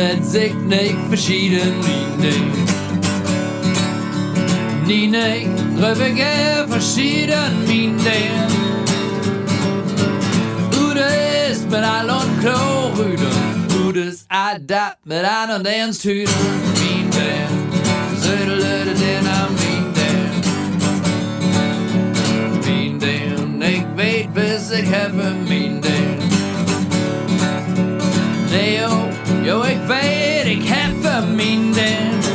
mit sich nicht verschieden, Nine, drüber verschieden, Mine. Udes mit all und Klorüden, Udes Adat mit an und ernst Hüden, Mine. Södelöde den am Mine. Ich weet, bis ich habe Mine. Jo, ik weet, ik heb verminderd.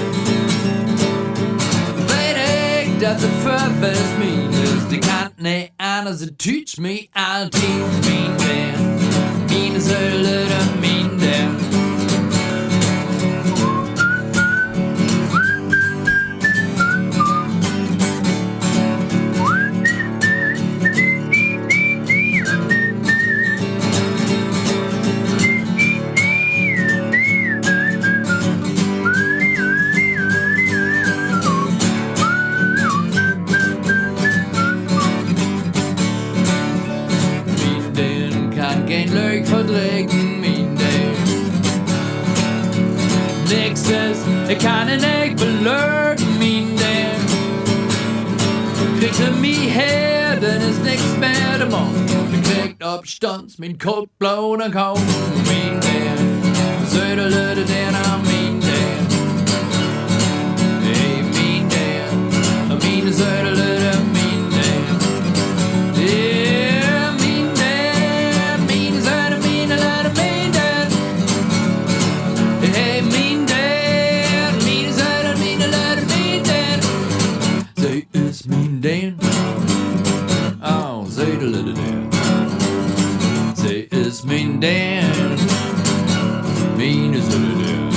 Weet ik dat het verwijst me is. Die kan niet anders, het tuurt me altijd minder. Mine zullen er minder. Geen leuk verdrinken, Mine. Niks is, ik kan het niet beleuken, Mine. Kriegt er mich her, dann ist nichts mehr der Mann. Der kriegt Abstands, mein koldblauer Kaum, Mine. Söderlöde den am Mine. Hey, Mine. Mine Söderlöde, Mine. Oh, say the little Dan. Say it's mean Dan. Mean is the little Dan.